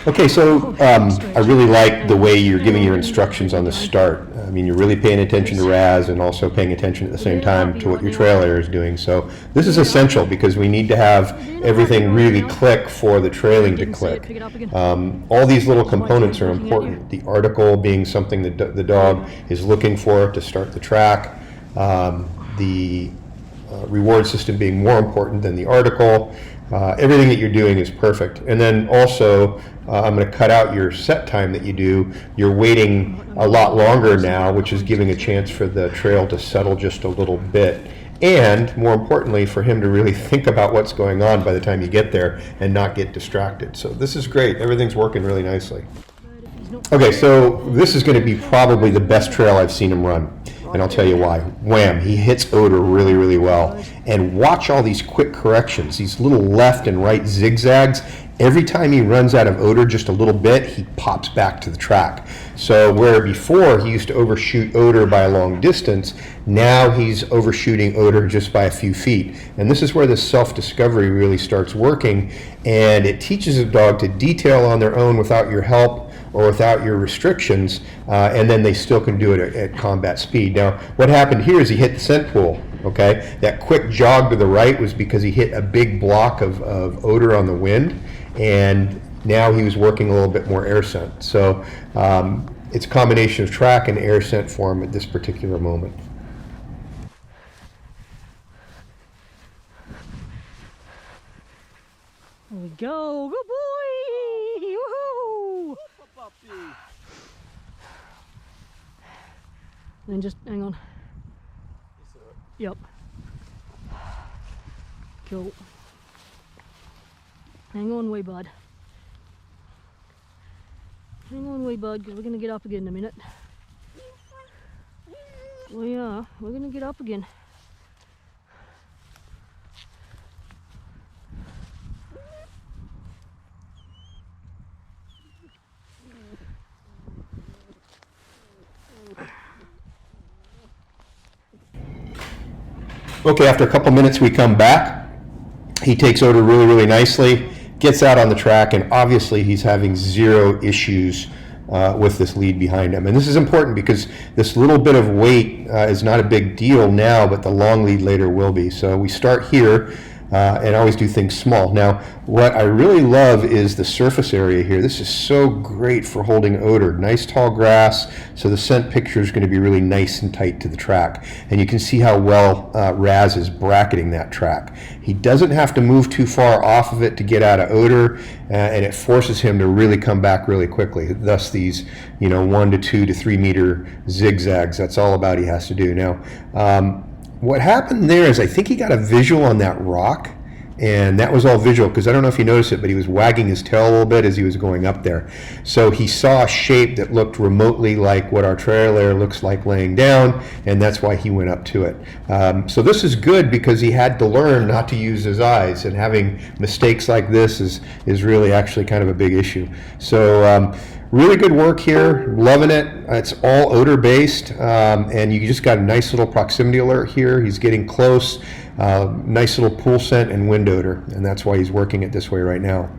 Okay, so I really like the way you're giving your instructions on the start. I mean, you're really paying attention to Raz and also paying attention at the same time to what your trailer is doing. So this is essential because we need to have everything really click for the trailing to click. All these little components are important. The article being something that the dog is looking for to start the track. The reward system being more important than the article. Everything that you're doing is perfect. And then also, I'm going to cut out your set time that you do. You're waiting a lot longer now, which is giving a chance for the trail to settle just a little bit. And more importantly, for him to really think about what's going on by the time you get there and not get distracted. So this is great. Everything's working really nicely. Okay, so this is going to be probably the best trail I've seen him run. And I'll tell you why. Wham, he hits odor really, really well. And watch all these quick corrections, these little left and right zigzags. Every time he runs out of odor just a little bit, he pops back to the track. So where before he used to overshoot odor by a long distance, now he's overshooting odor just by a few feet. And this is where the self-discovery really starts working. And it teaches a dog to detail on their own without your help or without your restrictions, and then they still can do it at combat speed. Now, what happened here is he hit the scent pool, okay? That quick jog to the right was because he hit a big block of odor on the wind, and now he was working a little bit more air scent. So it's a combination of track and air scent for him at this particular moment. There we go, good boy! Woohoo! And then just hang on. Yep. Cool. Hang on, wee bud. Hang on, wee bud, because we're going to get up again in a minute. We are. We're going to get up again. Okay, after a couple minutes we come back. He takes odor really, really nicely, gets out on the track, and obviously he's having zero issues with this lead behind him. And this is important because this little bit of weight is not a big deal now, but the long lead later will be. So we start here and always do things small. Now, what I really love is the surface area here. This is so great for holding odor. Nice tall grass, so the scent picture is going to be really nice and tight to the track. And you can see how well Raz is bracketing that track. He doesn't have to move too far off of it to get out of odor, and it forces him to really come back really quickly. Thus these, 1 to 2 to 3 meter zigzags. That's all about he has to do. Now, what happened there is I think he got a visual on that rock, and that was all visual because I don't know if you noticed it, but he was wagging his tail a little bit as he was going up there. So he saw a shape that looked remotely like what our trailer looks like laying down, and that's why he went up to it. So this is good because he had to learn not to use his eyes, and having mistakes like this is really actually kind of a big issue. So really good work here, loving it. It's all odor based, and you just got a nice little proximity alert here. He's getting close, nice little pool scent and wind odor, and that's why he's working it this way right now.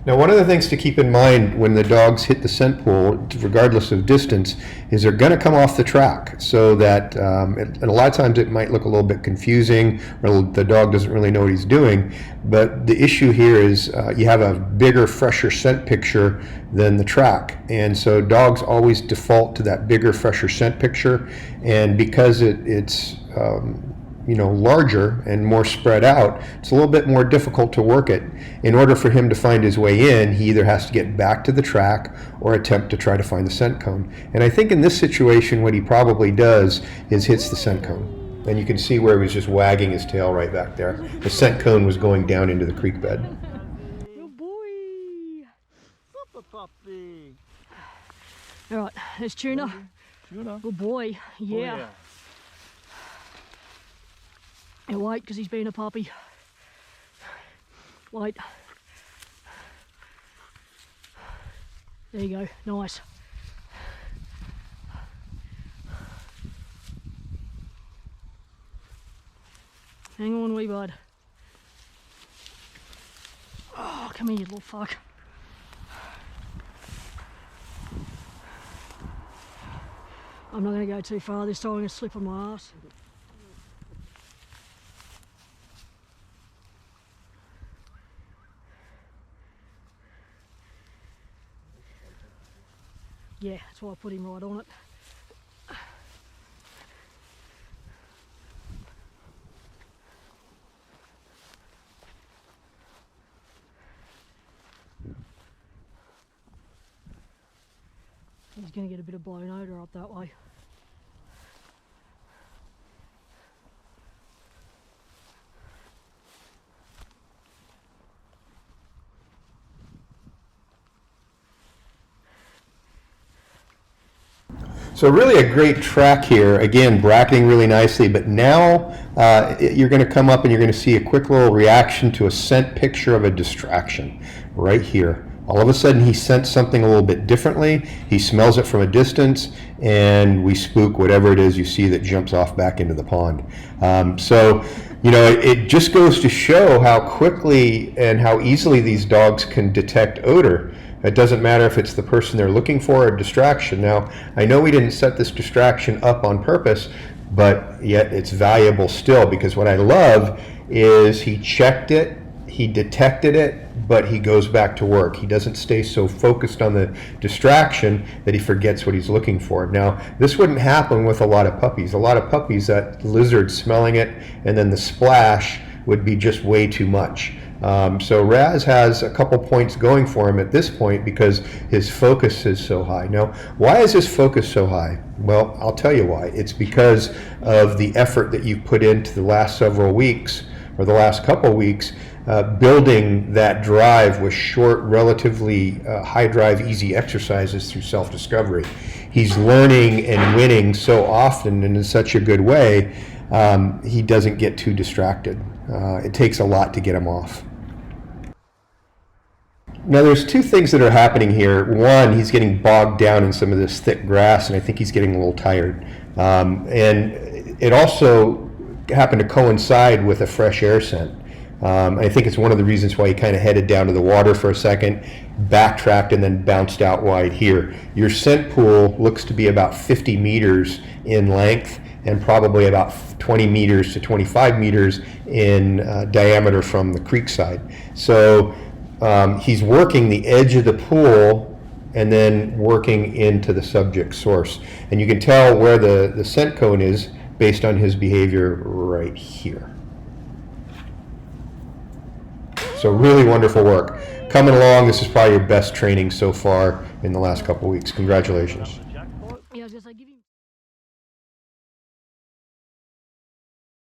Now, one of the things to keep in mind when the dogs hit the scent pool, regardless of distance, is they're going to come off the track. So that, and a lot of times it might look a little bit confusing, or the dog doesn't really know what he's doing. But the issue here is you have a bigger, fresher scent picture than the track. And so dogs always default to that bigger, fresher scent picture. And because it's larger and more spread out, it's a little bit more difficult to work it. In order for him to find his way in, he either has to get back to the track or attempt to try to find the scent cone. And I think in this situation, what he probably does is hits the scent cone. And you can see where he was just wagging his tail right back there. The scent cone was going down into the creek bed. Good boy. Puppy. All right, there's Tuna. Tuna. Good boy. Yeah. Oh, yeah. He'll wait because he's been a puppy. Wait. There you go, nice. Hang on, wee bud. Oh, come here, you little fuck. I'm not going to go too far this time, I'm going to slip on my ass. Yeah, that's why I put him right on it. He's going to get a bit of blown odour up that way. So really a great track here, again bracketing really nicely, but now you're going to come up and you're going to see a quick little reaction to a scent picture of a distraction right here. All of a sudden he scents something a little bit differently, he smells it from a distance, and we spook whatever it is you see that jumps off back into the pond. So you know, it just goes to show how quickly and how easily these dogs can detect odor. It doesn't matter if it's the person they're looking for or a distraction. Now, I know we didn't set this distraction up on purpose, but yet it's valuable still, because what I love is he checked it, he detected it, but he goes back to work. He doesn't stay so focused on the distraction that he forgets what he's looking for. Now, this wouldn't happen with a lot of puppies. A lot of puppies, that lizard smelling it and then the splash would be just way too much. So Raz has a couple points going for him at this point because his focus is so high. Now, why is his focus so high? Well, I'll tell you why. It's because of the effort that you've put into the last several weeks, or the last couple weeks, building that drive with short, relatively high drive, easy exercises through self-discovery. He's learning and winning so often and in such a good way, he doesn't get too distracted. It takes a lot to get him off. Now there's two things that are happening here. One, he's getting bogged down in some of this thick grass, and I think he's getting a little tired. And it also happened to coincide with a fresh air scent. I think it's one of the reasons why he kind of headed down to the water for a second, backtracked, and then bounced out wide here. Your scent pool looks to be about 50 meters in length and probably about 20 meters to 25 meters in diameter from the creek side. So he's working the edge of the pool and then working into the subject source. And you can tell where the scent cone is based on his behavior right here. So really wonderful work. Coming along, this is probably your best training so far in the last couple weeks. Congratulations.